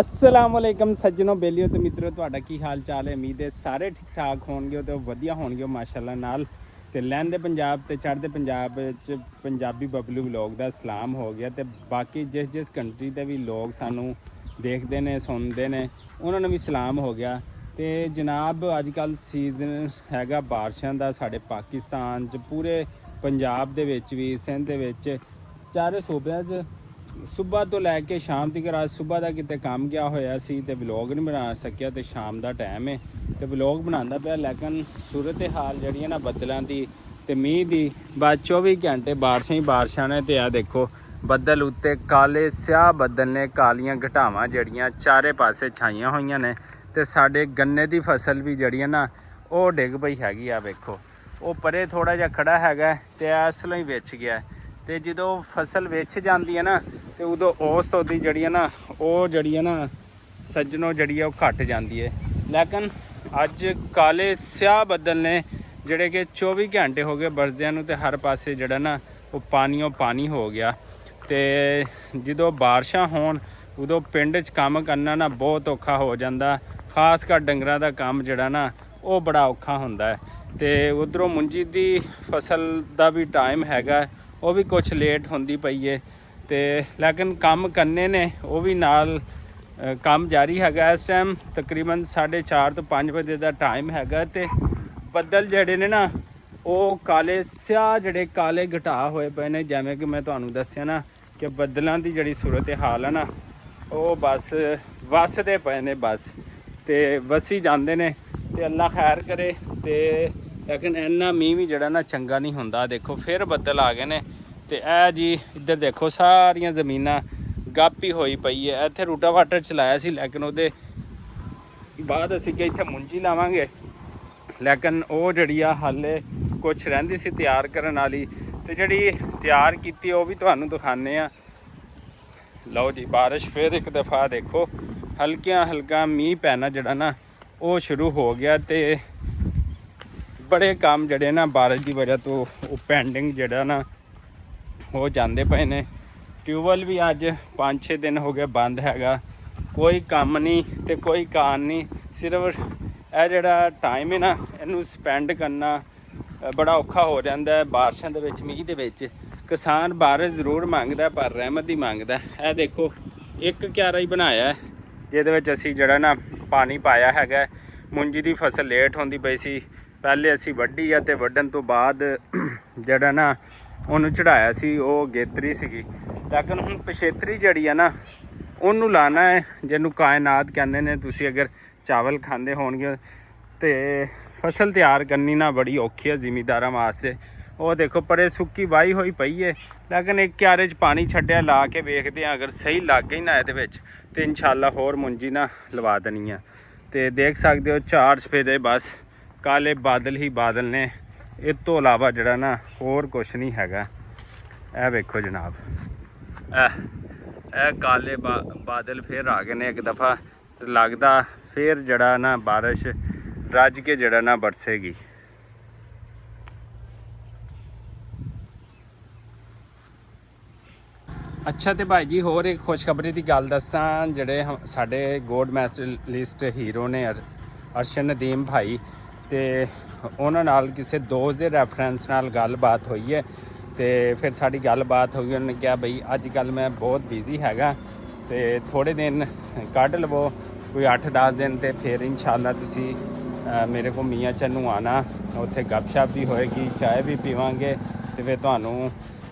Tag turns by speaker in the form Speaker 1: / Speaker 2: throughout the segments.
Speaker 1: अस्सलाम वालेकुम सज्जनों बेलियो तो मित्रों ਤੁਹਾਡਾ ਕੀ ਹਾਲ ਚਾਲ ਹੈ। ਉਮੀਦ ਹੈ ਸਾਰੇ ਠੀਕ ਠਾਕ ਹੋਣਗੇ ਤੇ ਵਧੀਆ ਹੋਣਗੇ ਮਾਸ਼ਾਅੱਲਾ ਨਾਲ। ਤੇ ਲਹਿੰਦੇ ਪੰਜਾਬ ਤੇ ਚੜ੍ਹਦੇ ਪੰਜਾਬ ਵਿੱਚ ਪੰਜਾਬੀ ਬਬਲੂ ਵਲੌਗ ਦਾ ਸਲਾਮ ਹੋ ਗਿਆ। ਤੇ ਬਾਕੀ ਜਿਸ ਕੰਟਰੀ ਦੇ ਵੀ ਲੋਕ ਸਾਨੂੰ ਦੇਖਦੇ ਨੇ ਸੁਣਦੇ ਨੇ ਉਹਨਾਂ ਨੂੰ ਵੀ ਸਲਾਮ ਹੋ ਗਿਆ। ਤੇ ਜਨਾਬ ਅੱਜ ਕੱਲ੍ਹ ਸੀਜ਼ਨ ਹੈਗਾ ਬਾਰਿਸ਼ਾਂ ਦਾ ਸਾਡੇ ਪਾਕਿਸਤਾਨ 'ਚ ਪੂਰੇ ਪੰਜਾਬ ਦੇ ਵਿੱਚ ਵੀ ਸਿੰਧ ਦੇ ਵਿੱਚ ਚਾਰੇ ਸੂਬਿਆਂ 'ਚ ਸੁਬਹ ਤੋਂ ਲੈ ਕੇ ਸ਼ਾਮ ਤੱਕ। ਅੱਜ ਸੁਬਹ ਦਾ ਕਿਤੇ ਕੰਮ ਗਿਆ ਹੋਇਆ ਸੀ ਤੇ ਵਲੌਗ ਨਹੀਂ ਬਣਾ ਸਕਿਆ ਤੇ ਸ਼ਾਮ ਦਾ ਟਾਈਮ ਹੈ ਤੇ ਵਲੌਗ ਬਣਾਉਂਦਾ ਪਿਆ। ਲੇਕਿਨ ਸੂਰਤ ਹਾਲ ਜਿਹੜੀ ਹੈ ਨਾ ਬੱਦਲਾਂ ਦੀ ਤੇ ਮੀਂਹ ਦੀ ਬਾਅਦ 24 ਘੰਟੇ ਬਾਰਿਸ਼ਾਂ ਹੀ ਬਾਰਿਸ਼ਾਂ ਨੇ। ਤੇ ਆ ਦੇਖੋ ਬੱਦਲ ਉੱਤੇ ਕਾਲੇ ਸਿਆਹ ਬੱਦਲ ਨੇ, ਕਾਲੀਆਂ ਘਟਾਵਾਂ ਜਿਹੜੀਆਂ ਚਾਰੇ ਪਾਸੇ ਛਾਈਆਂ ਹੋਈਆਂ ਨੇ। ਤੇ ਸਾਡੇ ਗੰਨੇ ਦੀ ਫਸਲ ਵੀ ਜਿਹੜੀ ਹੈ ਨਾ ਉਹ ਡਿੱਗ ਪਈ ਹੈਗੀ ਆ। ਵੇਖੋ ਉਹ ਪਰੇ ਥੋੜਾ ਜਿਹਾ ਖੜਾ ਹੈਗਾ ਤੇ ਇਸ ਲਈ ਵਿਛ ਗਿਆ। ਤੇ ਜਦੋਂ ਫਸਲ ਵਿਛ ਜਾਂਦੀ ਹੈ ਨਾ ਤੇ ਉਦੋਂ ਉਸ ਦੀ ਜਿਹੜੀ ਹੈ ਨਾ ਉਹ ਜਿਹੜੀ ਹੈ ਨਾ ਸੱਜਣੋ ਜਿਹੜੀ ਹੈ ਉਹ ਘਟ ਜਾਂਦੀ ਹੈ। ਲੇਕਿਨ ਅੱਜ ਕਾਲੇ ਸਿਆਹ ਬੱਦਲ ਨੇ ਜਿਹੜੇ ਕਿ 24 ਘੰਟੇ ਹੋ ਗਏ ਬਰਸਦਿਆਂ ਨੂੰ ਤੇ ਹਰ ਪਾਸੇ ਜਿਹੜਾ ਨਾ ਉਹ ਪਾਣੀ ਹੋ ਗਿਆ। ਤੇ ਜਦੋਂ ਬਾਰਿਸ਼ਾਂ ਹੋਣ ਉਦੋਂ ਪਿੰਡ 'ਚ ਕੰਮ ਕਰਨਾ ਨਾ ਬਹੁਤ ਔਖਾ ਹੋ ਜਾਂਦਾ, ਖਾਸ ਕਰ ਡੰਗਰਾਂ ਦਾ ਕੰਮ ਜਿਹੜਾ ਨਾ ਉਹ ਬੜਾ ਔਖਾ ਹੁੰਦਾ ਹੈ। ਤੇ ਉਧਰੋਂ ਮੁੰਜੀ ਦੀ ਫਸਲ ਦਾ ਵੀ ਟਾਈਮ ਹੈਗਾ, ਉਹ ਵੀ ਕੁਛ ਲੇਟ ਹੁੰਦੀ ਪਈ ਹੈ। ਤੇ ਲੇਕਿਨ ਕੰਮ ਕਰਨੇ ਨੇ ਉਹ ਵੀ ਨਾਲ ਕੰਮ ਜਾਰੀ ਹੈਗਾ। ਇਸ ਟਾਈਮ ਤਕਰੀਬਨ 4:30 ਤੋਂ 5 ਵਜੇ ਦਾ ਟਾਈਮ ਹੈਗਾ। ਤੇ ਬੱਦਲ ਜਿਹੜੇ ਨੇ ਨਾ ਉਹ ਕਾਲੇ ਸਿਆਹ ਜਿਹੜੇ ਕਾਲੇ ਘਟਾ ਹੋਏ ਪਏ ਨੇ। ਜਿਵੇਂ ਕਿ ਮੈਂ ਤੁਹਾਨੂੰ ਦੱਸਿਆ ਨਾ ਕਿ ਬੱਦਲਾਂ ਦੀ ਜਿਹੜੀ ਸੂਰਤ ਹਾਲ ਹੈ ਨਾ ਉਹ ਬਸ ਵਸਦੇ ਪਏ ਨੇ ਬਸ ਤੇ ਵਸੀ ਜਾਂਦੇ ਨੇ। ਤੇ ਅੱਲਾ ਖੈਰ ਕਰੇ। ਤੇ ਲੇਕਿਨ ਇੰਨਾ ਮੀਂਹ ਵੀ ਜਿਹੜਾ ਨਾ ਚੰਗਾ ਨਹੀਂ ਹੁੰਦਾ। ਦੇਖੋ ਫਿਰ ਬੱਦਲ ਆ ਗਏ ਨੇ ਤੇ ਇਹ ਜੀ ਇੱਧਰ ਦੇਖੋ ਸਾਰੀਆਂ ਜ਼ਮੀਨਾਂ ਗਾਪੀ ਹੋਈ ਪਈ ਹੈ। ਇੱਥੇ ਰੂਟਾਵਾਟਰ ਚਲਾਇਆ ਸੀ ਲੇਕਿਨ ਉਹਦੇ ਬਾਅਦ ਅਸੀਂ ਕਿ ਇੱਥੇ ਮੁੰਜੀ ਲਾਵਾਂਗੇ। ਲੇਕਿਨ ਉਹ ਜਿਹੜੀ ਆ ਹਾਲੇ ਕੁਛ ਰਹਿੰਦੀ ਸੀ ਤਿਆਰ ਕਰਨ ਵਾਲੀ ਤੇ ਜਿਹੜੀ ਤਿਆਰ ਕੀਤੀ ਉਹ ਵੀ ਤੁਹਾਨੂੰ ਦਿਖਾਉਂਦੇ ਆ। ਲਓ ਜੀ ਬਾਰਿਸ਼ ਫਿਰ ਇੱਕ ਦਫਾ ਦੇਖੋ ਹਲਕਾ ਮੀਂਹ ਪੈਣਾ ਜਿਹੜਾ ਨਾ ਉਹ ਸ਼ੁਰੂ ਹੋ ਗਿਆ। ਤੇ ਬੜੇ ਕੰਮ ਜਿਹੜੇ ਨਾ ਬਾਰਿਸ਼ ਦੀ ਵਜ੍ਹਾ ਤੋਂ ਉਹ ਪੈਂਡਿੰਗ ਜਿਹੜਾ ਨਾ ਹੋ ਜਾਂਦੇ ਪਏ ਨੇ। ਟਿਊਬਵੈੱਲ ਵੀ ਅੱਜ 5-6 ਦਿਨ ਹੋ ਗਏ ਬੰਦ ਹੈਗਾ, ਕੋਈ ਕੰਮ ਨਹੀਂ ਤੇ ਕੋਈ ਕਾਰਨ ਨਹੀਂ। ਸਿਰਫ ਇਹ ਜਿਹੜਾ ਟਾਈਮ ਹੈ ਨਾ ਇਹਨੂੰ ਸਪੈਂਡ ਕਰਨਾ ਬੜਾ ਔਖਾ ਹੋ ਜਾਂਦਾ ਹੈ ਬਾਰਿਸ਼ਾਂ ਦੇ ਵਿੱਚ ਮੀਂਹ ਦੇ ਵਿੱਚ। ਕਿਸਾਨ ਬਾਰਿਸ਼ ਜ਼ਰੂਰ ਮੰਗਦਾ ਪਰ ਰਹਿਮਤ ਹੀ ਮੰਗਦਾ। ਇਹ ਦੇਖੋ ਇੱਕ ਕਿਆਰਾ ਹੀ ਬਣਾਇਆ ਜਿਹਦੇ ਵਿੱਚ ਅਸੀਂ ਜਿਹੜਾ ਨਾ ਪਾਣੀ ਪਾਇਆ ਹੈਗਾ। ਮੁੰਜੀ ਦੀ ਫਸਲ ਲੇਟ ਹੁੰਦੀ ਪਈ ਸੀ, ਪਹਿਲੇ ਅਸੀਂ ਵੱਢੀ ਆ ਤੇ ਵੱਢਣ ਤੋਂ ਬਾਅਦ ਜਿਹੜਾ ਨਾ ਉਹਨੂੰ ਚੜਾਇਆ ਸੀ ਉਹ ਗੇਤਰੀ ਸੀਗੀ। ਲੇਕਿਨ ਹੁਣ ਪਛੇਤਰੀ ਜਿਹੜੀ ਆ ਨਾ ਉਹਨੂੰ ਲਾਣਾ ਹੈ ਜਿਹਨੂੰ ਕਾਇਨਾਤ ਕਹਿੰਦੇ ਨੇ। ਤੁਸੀਂ ਅਗਰ ਚਾਵਲ ਖਾਂਦੇ ਹੋਣਗੇ ਤੇ ਫਸਲ ਤਿਆਰ ਕਰਨੀ ਨਾ ਬੜੀ ਔਖੀ ਹੈ ਜ਼ਿਮੀਂਦਾਰਾਂ ਵਾਸਤੇ। ਉਹ ਦੇਖੋ ਪਰੇ ਸੁੱਕੀ ਵਾਹੀ ਹੋਈ ਪਈ ਹੈ ਲੇਕਿਨ ਇੱਕ ਕਿਆਰੇ 'ਚ ਪਾਣੀ ਛੱਡਿਆ, ਲਾ ਕੇ ਵੇਖਦੇ ਹਾਂ ਅਗਰ ਸਹੀ ਲੱਗ ਗਈ ਨਾ ਇਹਦੇ ਵਿੱਚ ਤੇ ਇਨਸ਼ਾਅੱਲਾ ਹੋਰ ਮੁੰਜੀ ਨਾ ਲਵਾ ਦੇਣੀ ਆ। ਤੇ ਦੇਖ ਸਕਦੇ ਹੋ ਚਾਰ ਸਫੇਦੇ ਬਸ ਕਾਲੇ ਬਾਦਲ ਹੀ ਬਾਦਲ ਨੇ, ਇਹ ਤੋਂ ਇਲਾਵਾ ਜਿਹੜਾ ਨਾ ਹੋਰ ਕੁਛ ਨਹੀਂ ਹੈਗਾ। ਇਹ ਵੇਖੋ ਜਨਾਬ ਇਹ ਕਾਲੇ ਬਾਦਲ ਫਿਰ ਆ ਗਏ ਨੇ ਇੱਕ ਦਫਾ। ਤੇ ਲੱਗਦਾ ਫਿਰ ਜਿਹੜਾ ਨਾ ਬਾਰਿਸ਼ ਰੱਜ ਕੇ ਜਿਹੜਾ ਨਾ ਬਰਸੇਗੀ। ਅੱਛਾ ਤੇ ਭਾਈ ਜੀ ਹੋਰ ਇੱਕ ਖੁਸ਼ਖਬਰੀ ਦੀ ਗੱਲ ਦੱਸਾਂ। ਜਿਹੜੇ ਸਾਡੇ ਗੋਲਡ ਮੈਡਲਿਸਟ ਹੀਰੋ ਨੇ ਅਰਸ਼ਨ ਨਦੀਮ ਭਾਈ, ਤੇ ਉਹਨਾਂ ਨਾਲ ਕਿਸੇ ਦੋਸਤ ਦੇ ਰੈਫਰੈਂਸ ਨਾਲ ਗੱਲਬਾਤ ਹੋਈ ਹੈ। ਤੇ ਫਿਰ ਸਾਡੀ ਗੱਲਬਾਤ ਹੋ ਗਈ। ਉਹਨਾਂ ਨੇ ਕਿਹਾ ਬਈ ਅੱਜ ਕੱਲ੍ਹ ਮੈਂ ਬਹੁਤ ਬਿਜ਼ੀ ਹੈਗਾ ਤੇ ਥੋੜ੍ਹੇ ਦਿਨ ਕੱਢ ਲਵੋ, ਕੋਈ 8-10 ਦਿਨ, ਤੇ ਫਿਰ ਇਨਸ਼ਾਅੱਲਾ ਤੁਸੀਂ ਮੇਰੇ ਕੋਲ ਮੀਆਂ ਚੰਨੂ ਆਉਣਾ। ਉੱਥੇ ਗੱਪਸ਼ਪ ਵੀ ਹੋਏਗੀ, ਚਾਹ ਵੀ ਪੀਵਾਂਗੇ ਤੇ ਫਿਰ ਤੁਹਾਨੂੰ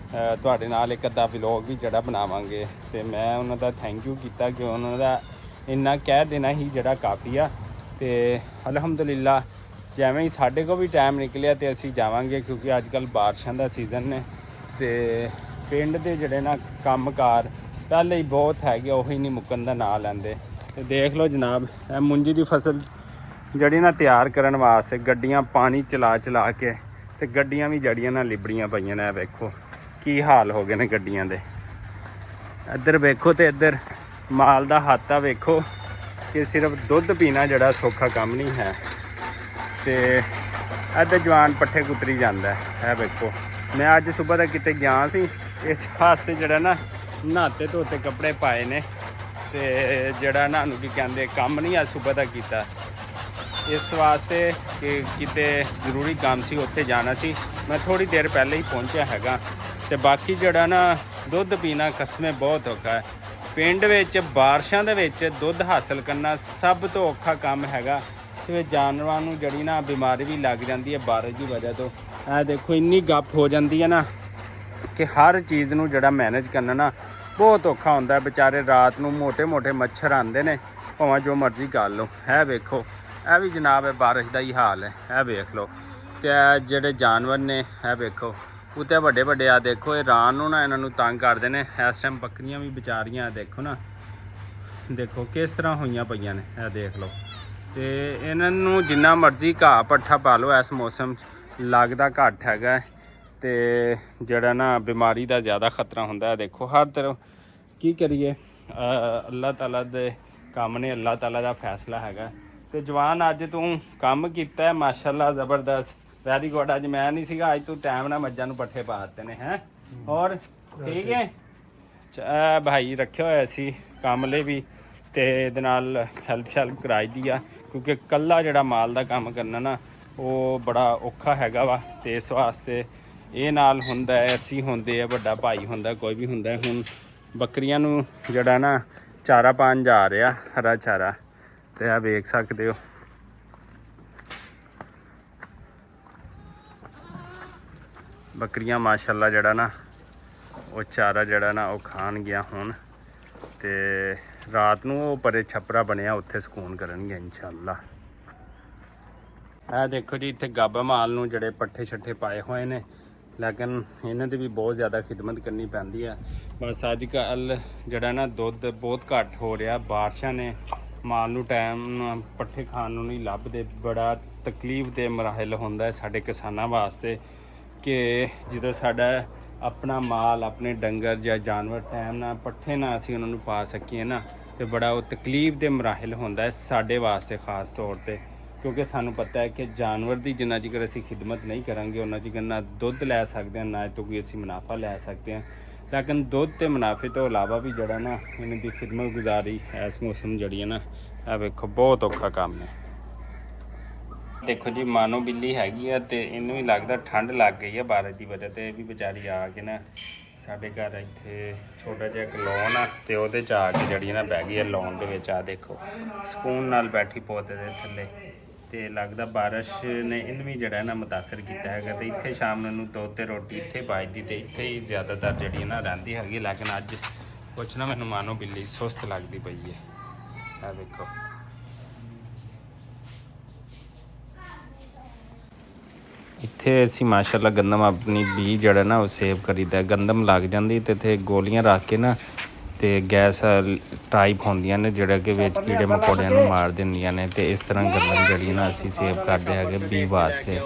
Speaker 1: ਤੁਹਾਡੇ ਨਾਲ ਇੱਕ ਅੱਧਾ ਵਲੌਗ ਵੀ ਜਿਹੜਾ ਬਣਾਵਾਂਗੇ। ਤੇ ਮੈਂ ਉਹਨਾਂ ਦਾ ਥੈਂਕ ਯੂ ਕੀਤਾ ਕਿ ਉਹਨਾਂ ਦਾ ਇੰਨਾ ਕਹਿ ਦੇਣਾ ਹੀ ਜਿਹੜਾ ਕਾਫੀ ਆ। ਤੇ ਅਲਹਮਦੁਲਿਲਾ ਜਿਵੇਂ ਹੀ ਸਾਡੇ ਕੋਲ ਵੀ ਟਾਈਮ ਨਿਕਲਿਆ ਤੇ ਅਸੀਂ ਜਾਵਾਂਗੇ ਕਿਉਂਕਿ ਅੱਜ ਕੱਲ੍ਹ ਬਾਰਿਸ਼ਾਂ ਦਾ ਸੀਜ਼ਨ ਨੇ। ਤੇ ਪਿੰਡ ਦੇ ਜਿਹੜੇ ਨਾ ਕੰਮਕਾਰ ਪਹਿਲੇ ਹੀ ਬਹੁਤ ਹੈਗੇ, ਉਹੀ ਨਹੀਂ ਮੁੱਕਣ ਦਾ ਨਾਂ ਲੈਂਦੇ। ਤੇ ਦੇਖ ਲਓ ਜਨਾਬ ਇਹ ਮੁੰਜੀ ਦੀ ਫਸਲ ਜਿਹੜੀ ਨਾ ਤਿਆਰ ਕਰਨ ਵਾਸਤੇ ਗੱਡੀਆਂ ਪਾਣੀ ਚਲਾ ਕੇ ਤੇ ਗੱਡੀਆਂ ਵੀ ਜੜੀਆਂ ਨਾਲ ਲਿਬੜੀਆਂ ਪਈਆਂ ਨੇ। ਵੇਖੋ ਕੀ ਹਾਲ ਹੋ ਗਏ ਨੇ ਗੱਡੀਆਂ ਦੇ। ਇੱਧਰ ਵੇਖੋ ਤੇ ਇੱਧਰ ਮਾਲ ਦਾ ਹੱਥ ਆ। ਵੇਖੋ ਕਿ ਸਿਰਫ ਦੁੱਧ ਪੀਣਾ ਜਿਹੜਾ ਸੌਖਾ ਕੰਮ ਨਹੀਂ ਹੈ। ਤੇ ਇੱਧਰ ਜਵਾਨ ਪੱਠੇ ਕੁਤਰੀ ਜਾਂਦਾ ਹੈ। ਇਹ ਵੇਖੋ ਮੈਂ ਅੱਜ ਸਵੇਰ ਦਾ ਕਿਤੇ ਗਿਆ ਸੀ ਇਸ ਵਾਸਤੇ ਜਿਹੜਾ ਨਾ ਨਹਾਤੇ ਧੋਤੇ ਕੱਪੜੇ ਪਾਏ ਨੇ ਤੇ ਜਿਹੜਾ ਨਾ ਨੂੰ ਕੀ ਕਹਿੰਦੇ ਕੰਮ ਨਹੀਂ ਆ ਸਵੇਰ ਦਾ ਕੀਤਾ, ਇਸ ਵਾਸਤੇ ਕਿ ਕਿਤੇ ਜ਼ਰੂਰੀ ਕੰਮ ਸੀ, ਉੱਥੇ ਜਾਣਾ ਸੀ। ਮੈਂ ਥੋੜ੍ਹੀ ਦੇਰ ਪਹਿਲੇ ਹੀ ਪਹੁੰਚਿਆ ਹੈਗਾ। ਤੇ ਬਾਕੀ ਜਿਹੜਾ ਨਾ ਦੁੱਧ ਪੀਣਾ ਕਸਮੇ ਬਹੁਤ ਔਖਾ ਹੈ। ਪਿੰਡ ਵਿੱਚ ਬਾਰਿਸ਼ਾਂ ਦੇ ਵਿੱਚ ਦੁੱਧ ਹਾਸਲ ਕਰਨਾ ਸਭ ਤੋਂ ਔਖਾ ਕੰਮ ਹੈਗਾ। ਤੇ ਜਾਨਵਰਾਂ ਨੂੰ ਜਿਹੜੀ ਨਾ ਬਿਮਾਰੀ ਵੀ ਲੱਗ ਜਾਂਦੀ ਹੈ ਬਾਰਿਸ਼ ਦੀ ਵਜ੍ਹਾ ਤੋਂ। ਇਹ ਦੇਖੋ ਇੰਨੀ ਗੱਪ ਹੋ ਜਾਂਦੀ ਹੈ ਨਾ ਕਿ ਹਰ ਚੀਜ਼ ਨੂੰ ਜਿਹੜਾ ਮੈਨੇਜ ਕਰਨਾ ਨਾ ਬਹੁਤ ਔਖਾ ਹੁੰਦਾ। ਵਿਚਾਰੇ ਰਾਤ ਨੂੰ ਮੋਟੇ ਮੱਛਰ ਆਉਂਦੇ ਨੇ, ਭਾਵੇਂ ਜੋ ਮਰਜ਼ੀ ਕਰ ਲਓ। ਇਹ ਵੇਖੋ, ਇਹ ਵੀ ਜਨਾਬ ਹੈ ਬਾਰਿਸ਼ ਦਾ ਹੀ ਹਾਲ ਹੈ। ਇਹ ਵੇਖ ਲਓ। ਤੇ ਜਿਹੜੇ ਜਾਨਵਰ ਨੇ ਇਹ ਵੇਖੋ, ਉੱਤੇ ਵੱਡੇ ਆ ਦੇਖੋ, ਇਹ ਰਾਤ ਨੂੰ ਨਾ ਇਹਨਾਂ ਨੂੰ ਤੰਗ ਕਰਦੇ ਨੇ। ਇਸ ਟਾਈਮ ਬੱਕਰੀਆਂ ਵੀ ਵਿਚਾਰੀਆਂ ਦੇਖੋ ਨਾ, ਦੇਖੋ ਕਿਸ ਤਰ੍ਹਾਂ ਹੋਈਆਂ ਪਈਆਂ ਨੇ। ਇਹ ਦੇਖ ਲਓ। ਤੇ ਇਹਨਾਂ ਨੂੰ ਜਿੰਨਾ ਮਰਜ਼ੀ ਘਾਹ ਪੱਠਾ ਪਾ ਲਓ, ਇਸ ਮੌਸਮ 'ਚ ਲੱਗਦਾ ਘੱਟ ਹੈਗਾ। ਤੇ ਜਿਹੜਾ ਨਾ ਬਿਮਾਰੀ ਦਾ ਜ਼ਿਆਦਾ ਖਤਰਾ ਹੁੰਦਾ। ਦੇਖੋ ਹਰ ਤਰ੍ਹਾਂ ਕੀ ਕਰੀਏ, ਅੱਲਾਹ ਤਾਲਾ ਦੇ ਕੰਮ ਨੇ, ਅੱਲਾਹ ਤਾਲਾ ਦਾ ਫੈਸਲਾ ਹੈਗਾ। ਤੇ ਜਵਾਨ ਅੱਜ ਤੂੰ ਕੰਮ ਕੀਤਾ ਹੈ ਮਾਸ਼ਾਅੱਲਾ, ਜ਼ਬਰਦਸਤ, ਵੈਰੀ ਗੁੱਡ। ਅੱਜ ਮੈਂ ਨਹੀਂ ਸੀਗਾ, ਅੱਜ ਤੂੰ ਟਾਈਮ ਨਾਲ ਮੱਝਾਂ ਨੂੰ ਪੱਠੇ ਪਾ ਦਿੱਤੇ ਨੇ ਹੈ। ਹੋਰ ਠੀਕ ਹੈ। ਭਾਈ ਰੱਖਿਆ ਹੋਇਆ ਸੀ ਕੰਮ ਲਈ ਵੀ, ਤੇ ਇਹਦੇ ਨਾਲ ਹੈਲਪ ਕਰਾਈ ਦੀ ਆ, ਕਿਉਂਕਿ ਇਕੱਲਾ ਜਿਹੜਾ ਮਾਲ ਦਾ ਕੰਮ ਕਰਨਾ ਨਾ ਉਹ ਬੜਾ ਔਖਾ ਹੈਗਾ ਵਾ। ਤੇ ਇਸ ਵਾਸਤੇ ਇਹ ਨਾਲ ਹੁੰਦਾ ਹੈ, ਅਸੀਂ ਹੁੰਦੇ ਆ, ਵੱਡਾ ਭਾਈ ਹੁੰਦਾ, ਕੋਈ ਵੀ ਹੁੰਦਾ। ਹੁਣ ਬੱਕਰੀਆਂ ਨੂੰ ਜਿਹੜਾ ਨਾ ਚਾਰਾ ਪਾਉਣ ਜਾ ਰਿਹਾ, ਹਰਾ ਚਾਰਾ। ਤੇ ਆ ਵੇਖ ਸਕਦੇ ਹੋ, ਬੱਕਰੀਆਂ ਮਾਸ਼ਾਅੱਲਾ ਜਿਹੜਾ ਨਾ ਉਹ ਚਾਰਾ ਜਿਹੜਾ ਨਾ ਉਹ ਖਾਣ ਗਿਆ ਹੁਣ। ਤੇ ਰਾਤ ਨੂੰ ਉਹ ਪਰੇ ਛੱਪਰਾ ਬਣਿਆ, ਉੱਥੇ ਸਕੂਨ ਕਰਨਗੇ ਇਨਸ਼ਾਅੱਲਾ। ਇਹ ਦੇਖੋ ਜੀ, ਇੱਥੇ ਗੱਭਾ ਮਾਲ ਨੂੰ ਜਿਹੜੇ ਪੱਠੇ ਛੱਠੇ ਪਾਏ ਹੋਏ ਨੇ, ਲੇਕਿਨ ਇਹਨਾਂ ਦੀ ਵੀ ਬਹੁਤ ਜ਼ਿਆਦਾ ਖਿਦਮਤ ਕਰਨੀ ਪੈਂਦੀ ਹੈ। ਬਸ ਅੱਜ ਕੱਲ੍ਹ ਜਿਹੜਾ ਨਾ ਦੁੱਧ ਬਹੁਤ ਘੱਟ ਹੋ ਰਿਹਾ, ਬਾਰਿਸ਼ਾਂ ਨੇ ਮਾਲ ਨੂੰ ਟਾਈਮ ਪੱਠੇ ਖਾਣ ਨੂੰ ਨਹੀਂ ਲੱਭਦੇ। ਬੜਾ ਤਕਲੀਫ ਦੇ ਮਰਾਹਲ ਹੁੰਦਾ ਹੈ ਸਾਡੇ ਕਿਸਾਨਾਂ ਵਾਸਤੇ, ਕਿ ਜਦੋਂ ਸਾਡਾ ਆਪਣਾ ਮਾਲ, ਆਪਣੇ ਡੰਗਰ ਜਾਂ ਜਾਨਵਰ ਟਾਈਮ ਨਾਲ ਪੱਠੇ ਨਾ ਅਸੀਂ ਉਹਨਾਂ ਨੂੰ ਪਾ ਸਕੀਏ ਨਾ, ਤੇ ਬੜਾ ਉਹ ਤਕਲੀਫ ਦੇ ਮਰਾਹਲ ਹੁੰਦਾ ਹੈ ਸਾਡੇ ਵਾਸਤੇ ਖਾਸ ਤੌਰ 'ਤੇ। ਕਿਉਂਕਿ ਸਾਨੂੰ ਪਤਾ ਹੈ ਕਿ ਜਾਨਵਰ ਦੀ ਜਿੰਨਾ ਚਿਰ ਅਸੀਂ ਖਿਦਮਤ ਨਹੀਂ ਕਰਾਂਗੇ, ਉਹਨਾਂ ਚਿਰ ਨਾ ਦੁੱਧ ਲੈ ਸਕਦੇ ਹਾਂ, ਨਾ ਤੋਂ ਕੋਈ ਅਸੀਂ ਮੁਨਾਫਾ ਲੈ ਸਕਦੇ ਹਾਂ। ਲੇਕਿਨ ਦੁੱਧ ਤੇ ਮੁਨਾਫੇ ਤੋਂ ਇਲਾਵਾ ਵੀ ਜਿਹੜਾ ਨਾ ਇਹਨਾਂ ਦੀ ਖਿਦਮਤ ਗੁਜ਼ਾਰੀ ਇਸ ਮੌਸਮ ਜਿਹੜੀ ਹੈ ਨਾ, ਇਹ ਵੇਖੋ ਬਹੁਤ ਔਖਾ ਕੰਮ ਹੈ। ਦੇਖੋ ਜੀ, ਮਾਨੋ ਬਿੱਲੀ ਹੈਗੀ ਆ, ਤੇ ਇਹਨੂੰ ਵੀ ਲੱਗਦਾ ਠੰਡ ਲੱਗ ਗਈ ਆ ਬਾਰਿਸ਼ ਦੀ ਵਜ੍ਹਾ ਤੇ। ਇਹ ਵੀ ਵਿਚਾਰੀ ਆ ਕੇ ਨਾ ਸਾਡੇ ਘਰ ਇੱਥੇ ਛੋਟਾ ਜਿਹਾ ਇੱਕ ਲੌਨ ਆ, ਤੇ ਉਹਦੇ 'ਚ ਆ ਕੇ ਜਿਹੜੀ ਨਾ ਬਹਿ ਗਈ ਆ ਲੌਨ ਦੇ ਵਿੱਚ। ਆ ਦੇਖੋ ਸਕੂਨ ਨਾਲ ਬੈਠੀ ਪੌਦੇ ਦੇ ਥੱਲੇ। ਤੇ ਲੱਗਦਾ ਬਾਰਿਸ਼ ਨੇ ਇਹਨੂੰ ਵੀ ਜਿਹੜਾ ਨਾ ਮੁਤਾਸਰ ਕੀਤਾ ਹੈਗਾ। ਤੇ ਇੱਥੇ ਸ਼ਾਮ ਨੂੰ ਦੁੱਧ ਤੇ ਰੋਟੀ ਇੱਥੇ ਪਾਈਦੀ, ਤੇ ਇੱਥੇ ਹੀ ਜ਼ਿਆਦਾਤਰ ਜਿਹੜੀ ਨਾ ਰਹਿੰਦੀ ਹੈਗੀ। ਲੇਕਿਨ ਅੱਜ ਕੁਛ ਨਾ ਮੈਨੂੰ ਮਾਨੋ ਬਿੱਲੀ ਸੁਸਤ ਲੱਗਦੀ ਪਈ ਹੈ। ਆ ਦੇਖੋ, ਇੱਥੇ ਅਸੀਂ ਮਾਸ਼ਾਅੱਲਾ ਗੰਦਮ ਆਪਣੀ ਬੀ ਜਿਹੜਾ ਨਾ ਉਹ ਸੇਵ ਕਰੀਦਾ। ਗੰਦਮ ਲੱਗ ਜਾਂਦੀ ਤੇ ਇੱਥੇ ਗੋਲੀਆਂ ਰੱਖ ਕੇ ਨਾ, ਤੇ ਗੈਸ ਟਾਈਪ ਹੁੰਦੀਆਂ ਨੇ ਜਿਹੜਾ ਕਿ ਵਿੱਚ ਕੀੜੇ ਮਕੌੜਿਆਂ ਨੂੰ ਮਾਰ ਦਿੰਦੀਆਂ ਨੇ। ਤੇ ਇਸ ਤਰ੍ਹਾਂ ਗੰਦਮ ਜਿਹੜੀ ਨਾ ਅਸੀਂ ਸੇਵ ਕਰਦੇ ਹੈਗੇ ਬੀ ਵਾਸਤੇ।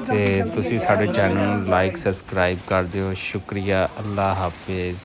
Speaker 1: ਤੇ ਤੁਸੀਂ ਸਾਡੇ ਚੈਨਲ ਨੂੰ ਲਾਈਕ ਸਬਸਕ੍ਰਾਈਬ ਕਰ ਦਿਓ। ਸ਼ੁਕਰੀਆ, ਅੱਲਾ ਹਾਫਿਜ਼।